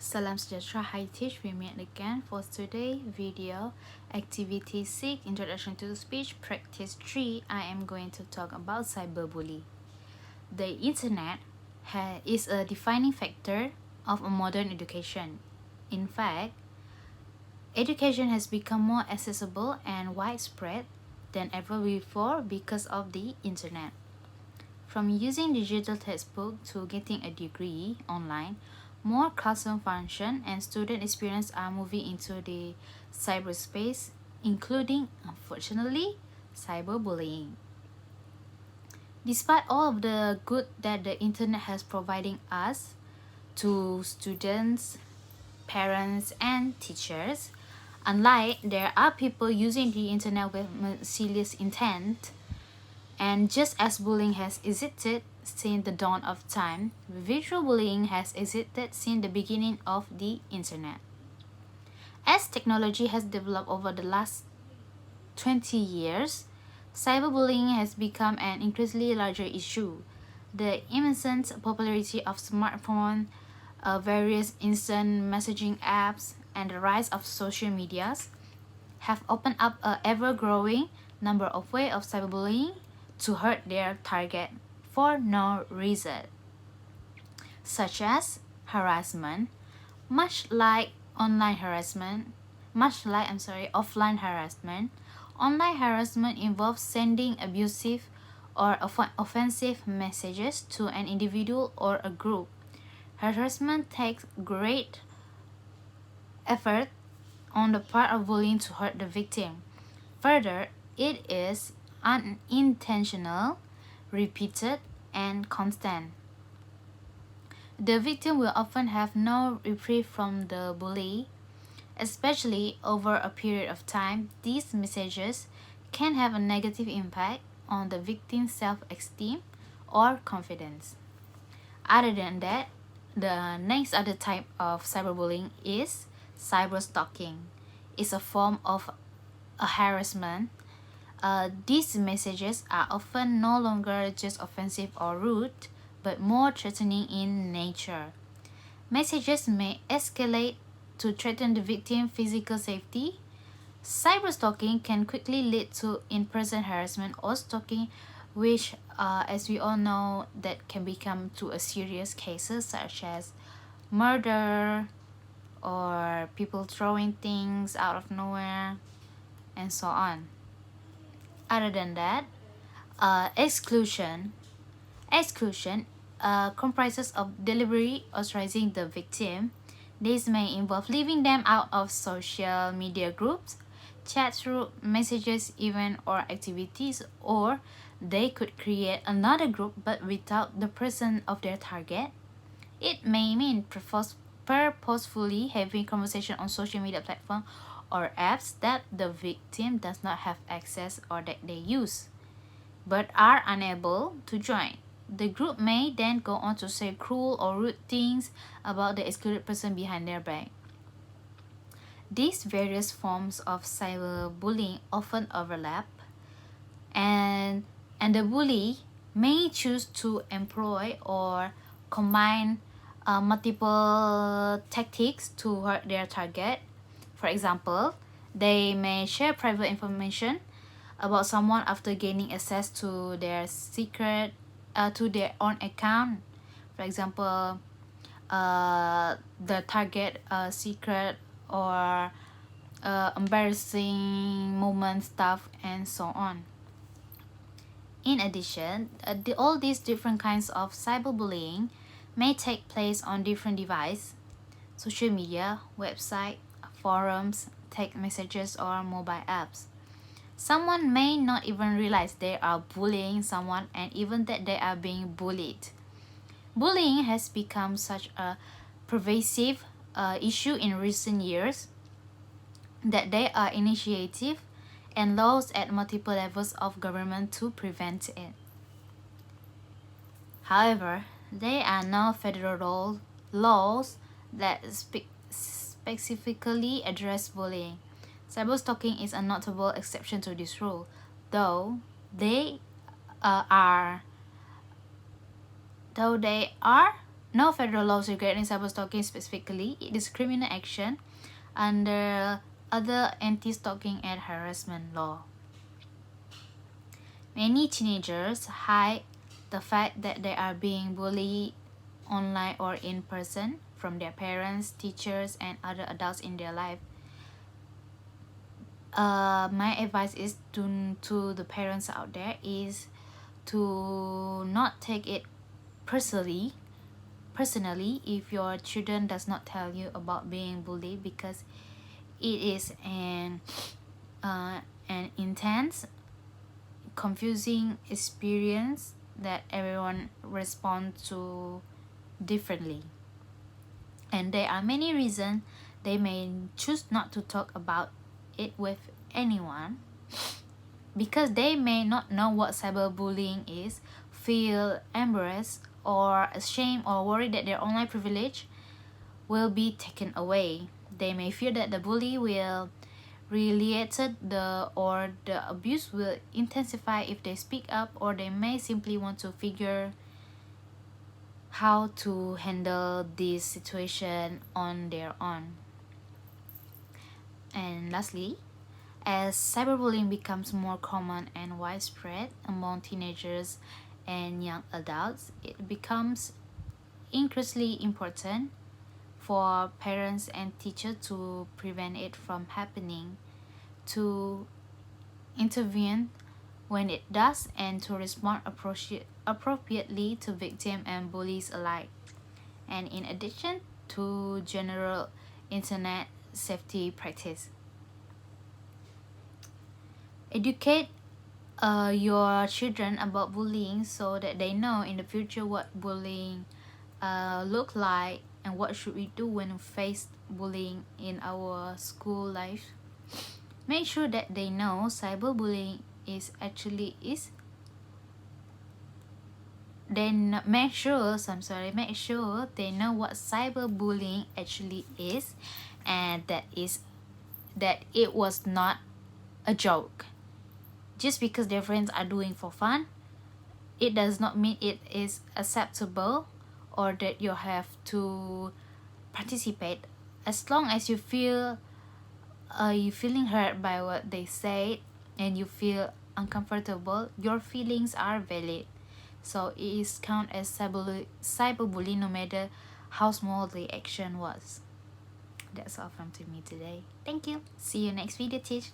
Salam sejahtera, hi Teech, we meet again for today's video. Activity 6, Introduction to Speech, Practice 3. I am going to talk about cyberbullying. The internet is a defining factor of a modern education. In fact, education has become more accessible and widespread than ever before because of the internet. From using digital textbook to getting a degree online, more classroom function and student experience are moving into the cyberspace, including, unfortunately, cyberbullying. Despite all of the good that the internet has providing us to students, parents, and teachers, unlike there are people using the internet with malicious intent. And just as bullying has existed since the dawn of time, virtual bullying has existed since the beginning of the internet. As technology has developed over the last 20 years, cyberbullying has become an increasingly larger issue. The immense popularity of smartphones, various instant messaging apps, and the rise of social medias have opened up an ever-growing number of ways of cyberbullying to hurt their target for no reason, such as harassment, much like offline harassment. Online harassment involves sending abusive or offensive messages to an individual or a group. Harassment takes great effort on the part of bullying to hurt the victim. Further, it is unintentional, repeated, and constant. The victim will often have no reprieve from the bully, especially over a period of time. These messages can have a negative impact on the victim's self-esteem or confidence. Other than that, the next other type of cyberbullying is cyberstalking. It's a form of a harassment. These messages are often no longer just offensive or rude, but more threatening in nature. Messages may escalate to threaten the victim's physical safety. Cyberstalking can quickly lead to in-person harassment or stalking, which, as we all know, that can become to a serious cases such as murder or people throwing things out of nowhere and so on. Other than that, exclusion comprises of deliberately ostracizing the victim. This may involve leaving them out of social media groups, chat through messages, events, or activities, or they could create another group but without the person of their target. It may mean purposefully having conversation on social media platform or apps that the victim does not have access or that they use but are unable to join. The group may then go on to say cruel or rude things about the excluded person behind their back. These various forms of cyberbullying often overlap, and the bully may choose to employ or combine multiple tactics to hurt their target. For example, they may share private information about someone after gaining access to their to their own account. For example, the target secret or embarrassing moment stuff and so on. In addition, all these different kinds of cyberbullying may take place on different devices, social media, website, forums, text messages, or mobile apps. Someone may not even realize they are bullying someone and even that they are being bullied. Bullying has become such a pervasive issue in recent years that there are initiatives and laws at multiple levels of government to prevent it. However, there are no federal laws that specifically address bullying. Cyberstalking is a notable exception to this rule, though they are no federal laws regarding cyberstalking specifically. It is criminal action under other anti-stalking and harassment law. Many teenagers hide the fact that they are being bullied online or in person from their parents, teachers, and other adults in their life. My advice is to the parents out there is to not take it personally if your children does not tell you about being bullied, because it is an intense, confusing experience that everyone responds to differently, and there are many reasons they may choose not to talk about it with anyone, because they may not know what cyberbullying is, feel embarrassed or ashamed, or worried that their online privilege will be taken away. They may fear that the bully will retaliate, the abuse will intensify if they speak up, or they may simply want to figure how to handle this situation on their own. And lastly, as cyberbullying becomes more common and widespread among teenagers and young adults, it becomes increasingly important for parents and teachers to prevent it from happening, to intervene when it does, and to respond appropriately to victims and bullies alike. And in addition to general internet safety practice, educate your children about bullying so that they know in the future what bullying look like and what should we do when we face bullying in our school life. Make sure that they know cyberbullying is actually is then make sure they know what cyberbullying actually is, and that it was not a joke. Just because their friends are doing for fun, it does not mean it is acceptable or that you have to participate. As long as you feel you feeling hurt by what they said and you feel uncomfortable, your feelings are valid. So it is count as cyberbullying no matter how small the action was. That's all from to me today. Thank you. See you next video, Teach.